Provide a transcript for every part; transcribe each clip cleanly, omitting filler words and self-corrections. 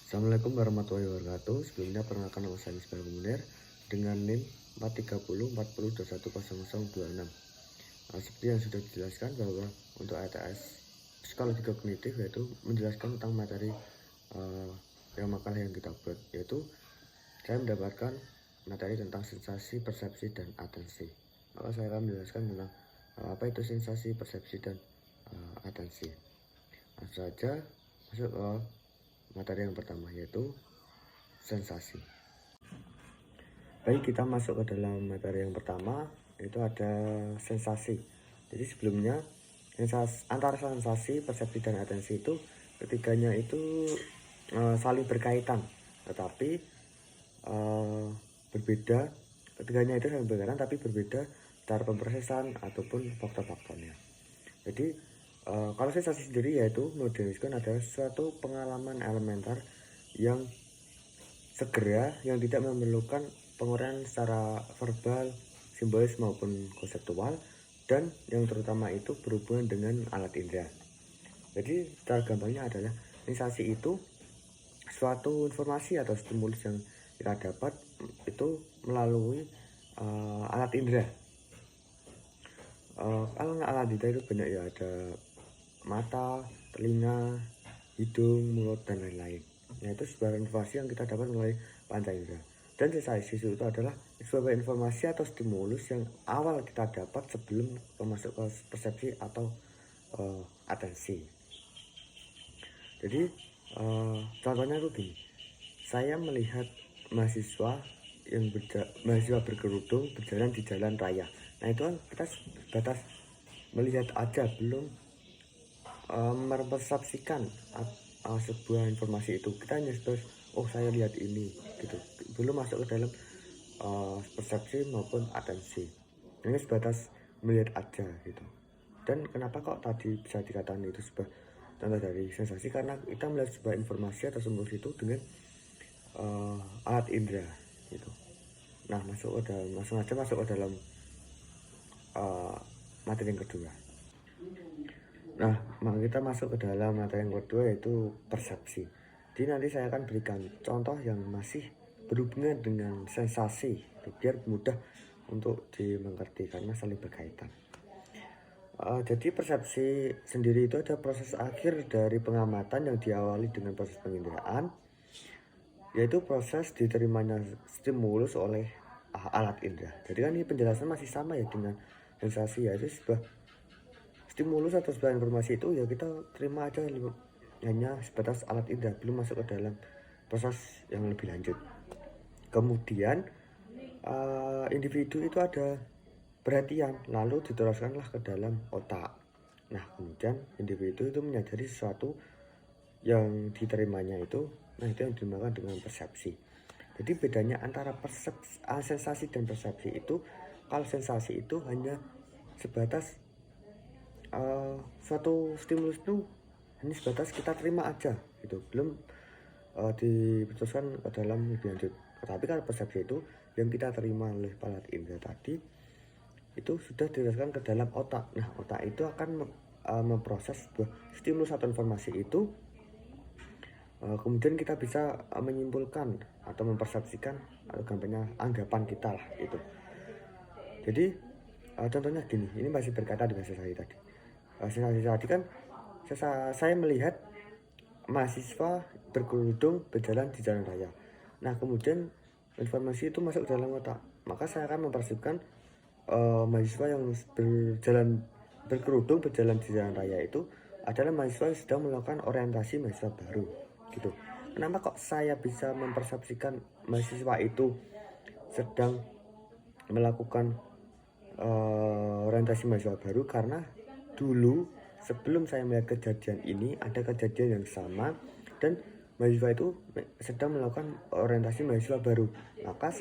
Assalamualaikum warahmatullahi wabarakatuh. Sebelumnya perkenalkan nama saya Misbah Munir dengan NIM 43040210026. Seperti yang sudah dijelaskan bahwa untuk ATS psikologi kognitif yaitu menjelaskan tentang materi yang makalah yang kita buat, yaitu saya mendapatkan materi tentang sensasi, persepsi, dan atensi. Maka saya akan menjelaskan tentang apa itu sensasi, persepsi, dan atensi. Langsung saja masuk ke materi yang pertama, yaitu sensasi. Baik, kita masuk ke dalam materi yang pertama, yaitu ada sensasi. Jadi sebelumnya antara sensasi, persepsi, dan atensi itu ketiganya itu saling berkaitan, tetapi berbeda. Ketiganya itu saling berkaitan tapi berbeda cara pemprosesan ataupun faktor-faktornya. Jadi kalau sensasi sendiri yaitu mendefinisikan adalah suatu pengalaman elementer yang segera, yang tidak memerlukan penguraian secara verbal, simbolis maupun konseptual, dan yang terutama itu berhubungan dengan alat indera. Jadi cara gampangnya adalah sensasi itu suatu informasi atau stimulus yang kita dapat itu melalui alat indera. Kalau alat indera itu banyak ya, ada mata, telinga, hidung, mulut, dan lain-lain. Nah, itu sebuah informasi yang kita dapat melalui panca indera. Dan sensasi itu adalah sebuah informasi atau stimulus yang awal kita dapat sebelum masuk ke persepsi atau atensi. Jadi contohnya itu gini, saya melihat mahasiswa berkerudung berjalan di jalan raya. Nah, itu kan kita sebatas melihat aja, belum merepresentasikan sebuah informasi itu. Kita hanya sebatas saya lihat ini gitu, belum masuk ke dalam persepsi maupun atensi. Ini sebatas melihat aja gitu. Dan kenapa kok tadi bisa dikatakan itu sebuah contoh dari sensasi, karena kita melihat sebuah informasi atau sumber itu dengan alat indera gitu. Nah, langsung aja masuk ke dalam materi yang kedua. Nah, kita masuk ke dalam materi yang kedua, yaitu persepsi. Jadi nanti saya akan berikan contoh yang masih berhubungan dengan sensasi, biar mudah untuk dimengerti karena saling berkaitan. Jadi persepsi sendiri itu ada proses akhir dari pengamatan yang diawali dengan proses penginderaan, yaitu proses diterimanya stimulus oleh alat indera. Jadi kan ini penjelasan masih sama ya dengan sensasi, yaitu sebuah stimulus atau sebuah informasi itu ya kita terima aja hanya sebatas alat indera, belum masuk ke dalam proses yang lebih lanjut. Kemudian individu itu ada perhatian, lalu diteruskanlah ke dalam otak. Nah, kemudian individu itu menyadari sesuatu yang diterimanya itu, nah itu yang dinamakan dengan persepsi. Jadi bedanya antara sensasi dan persepsi itu, kalau sensasi itu hanya sebatas suatu stimulus itu hanya sebatas kita terima aja gitu, belum diputuskan ke dalam lebih lanjut. Tetapi kalau persepsi itu yang kita terima oleh alat indera tadi itu sudah dirasakan ke dalam otak. Nah, otak itu akan memproses sebuah stimulus atau informasi itu, kemudian kita bisa menyimpulkan atau mempersepsikan atau gampangnya anggapan kita lah itu. Jadi contohnya gini, ini masih berkaitan dengan sensasi tadi. Sensasi tadi kan saya melihat mahasiswa berkerudung berjalan di jalan raya. Nah, kemudian informasi itu masuk ke dalam otak, maka saya akan mempersepsikan mahasiswa yang berkerudung berjalan di jalan raya itu adalah mahasiswa yang sedang melakukan orientasi mahasiswa baru gitu. Kenapa kok saya bisa mempersepsikan mahasiswa itu sedang melakukan orientasi mahasiswa baru? Karena dulu sebelum saya melihat kejadian ini, ada kejadian yang sama dan mahasiswa itu sedang melakukan orientasi mahasiswa baru. Maka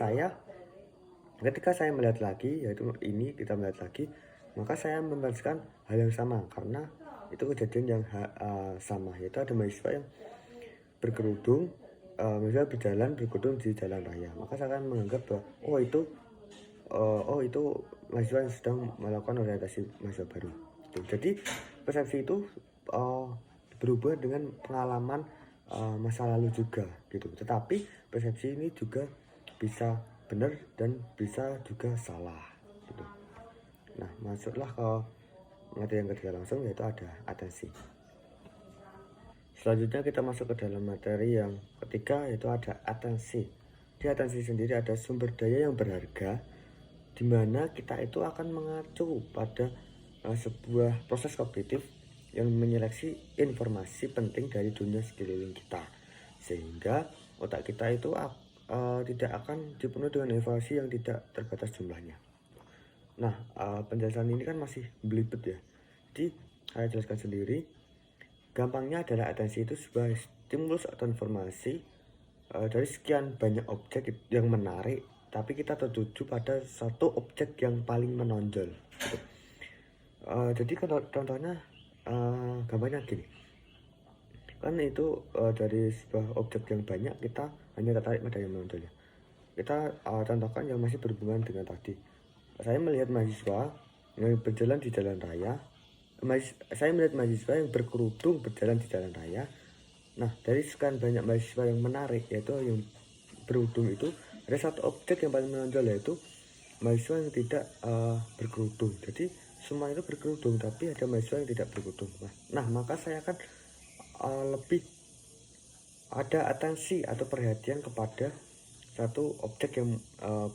ketika saya melihat lagi, yaitu ini kita melihat lagi, maka saya memperhatikan hal yang sama karena itu kejadian yang sama, yaitu ada mahasiswa yang berkerudung, misalnya berkerudung di jalan raya. Maka saya akan menganggap bahwa itu mahasiswa yang sedang melakukan orientasi mahasiswa baru. Jadi persepsi itu berhubungan dengan pengalaman masa lalu juga gitu. Tetapi persepsi ini juga bisa benar dan bisa juga salah gitu. Nah, masuklah ke materi yang ketiga langsung, yaitu ada atensi. Selanjutnya kita masuk ke dalam materi yang ketiga, yaitu ada atensi. Di atensi sendiri ada sumber daya yang berharga, di mana kita itu akan mengacu pada sebuah proses kognitif yang menyeleksi informasi penting dari dunia sekeliling kita, sehingga otak kita itu tidak akan dipenuhi dengan informasi yang tidak terbatas jumlahnya. Nah, penjelasan ini kan masih belibet ya, jadi saya jelaskan sendiri. Gampangnya adalah atensi itu sebuah stimulus atau informasi dari sekian banyak objek yang menarik, tapi kita tertuju pada satu objek yang paling menonjol gitu. Jadi kalau contohnya gampangnya gini, kan itu dari sebuah objek yang banyak kita hanya tertarik pada yang menonjolnya. Kita contohkan yang masih berhubungan dengan tadi. Saya melihat mahasiswa yang berjalan di jalan raya. Saya melihat mahasiswa yang berkerudung berjalan di jalan raya. Nah, dari sekian banyak mahasiswa yang menarik, yaitu yang berkerudung itu, ada satu objek yang paling menonjol, yaitu mahasiswa yang tidak berkerudung. Jadi semua itu berkerudung, tapi ada mahasiswa yang tidak berkerudung. Nah, maka saya akan lebih ada atensi atau perhatian kepada satu objek yang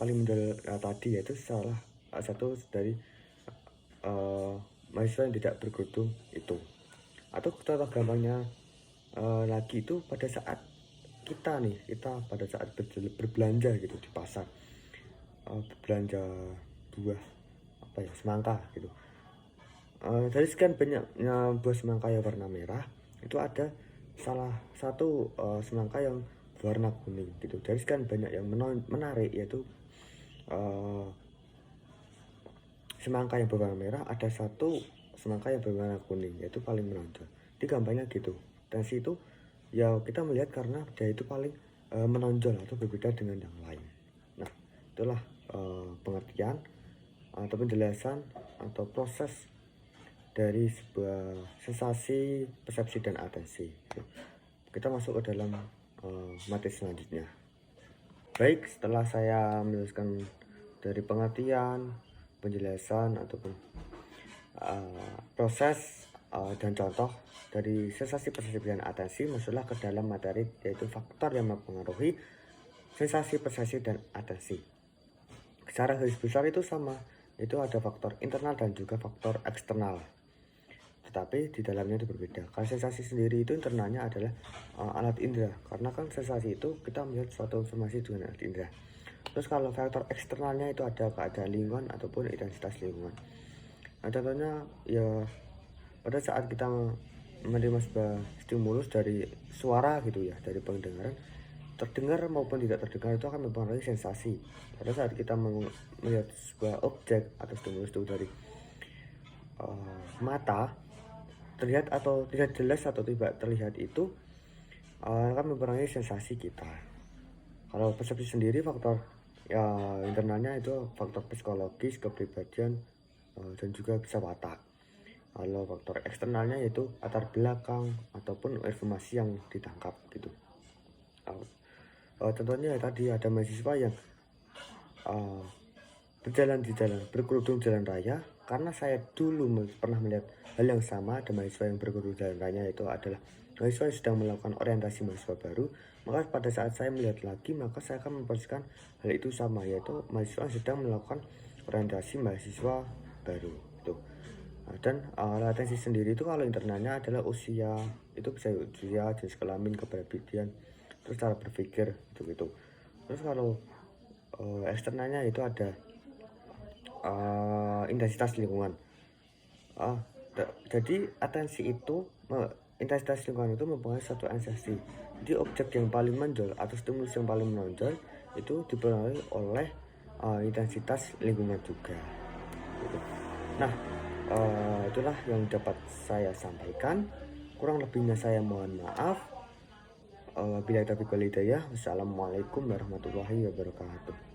paling menonjol tadi, yaitu salah satu dari mahasiswa yang tidak berkerudung itu. Atau contoh gampangnya lagi itu pada saat kita pada saat berbelanja gitu di pasar, belanja buah semangka gitu. Dari sekian banyaknya buah semangka yang warna merah, itu ada salah satu semangka yang warna kuning gitu. Dari sekian banyak yang menarik, yaitu semangka yang berwarna merah, ada satu semangka yang berwarna kuning, yaitu paling menonjol. Jadi gampangnya gitu. Atensi itu ya kita melihat karena dia itu paling menonjol atau berbeda dengan yang lain. Nah, itulah pengertian atau penjelasan atau proses dari sebuah sensasi, persepsi, dan atensi. Kita masuk ke dalam materi selanjutnya. Baik, setelah saya menjelaskan dari pengertian, penjelasan ataupun proses dan contoh dari sensasi, persepsi, dan atensi, masuklah ke dalam materi, yaitu faktor yang mempengaruhi sensasi, persepsi, dan atensi. Secara garis besar itu sama, itu ada faktor internal dan juga faktor eksternal, tetapi di dalamnya itu berbeda. Kalau sensasi sendiri itu internalnya adalah alat indera, karena kan sensasi itu kita melihat suatu informasi dengan alat indera. Terus kalau faktor eksternalnya itu ada keadaan lingkungan ataupun intensitas lingkungan. Nah, contohnya ya pada saat kita menerima sebuah stimulus dari suara gitu ya, dari pendengaran, terdengar maupun tidak terdengar itu akan mempengaruhi sensasi. Pada saat kita melihat sebuah objek atau stimulus itu dari mata, terlihat atau tidak jelas atau tidak terlihat, itu akan mempengaruhi sensasi kita. Kalau persepsi sendiri, faktor internalnya itu faktor psikologis, kepribadian, dan juga bisa watak. Kalau faktor eksternalnya yaitu latar belakang ataupun informasi yang ditangkap gitu. Contohnya tadi ada mahasiswa yang berjalan di jalan, berkerudung jalan raya. Karena saya dulu pernah melihat hal yang sama, ada mahasiswa yang berkerudung jalan raya, itu adalah mahasiswa yang sedang melakukan orientasi mahasiswa baru. Maka pada saat saya melihat lagi, maka saya akan memposisikan hal itu sama, yaitu mahasiswa yang sedang melakukan orientasi mahasiswa baru gitu. Dan atensi sendiri itu kalau internalnya adalah usia, itu bisa usia, jenis kelamin, kepribadian, terus cara berpikir gitu. Terus kalau eksternalnya itu ada intensitas lingkungan. Jadi atensi itu, intensitas lingkungan itu mempengaruhi satu sensasi. Jadi objek yang paling menonjol atau stimulus yang paling menonjol itu dipengaruhi oleh intensitas lingkungan juga gitu. Nah, itulah yang dapat saya sampaikan. Kurang lebihnya saya mohon maaf. Bila taufiq wal hidayah. Wassalamualaikum warahmatullahi wabarakatuh.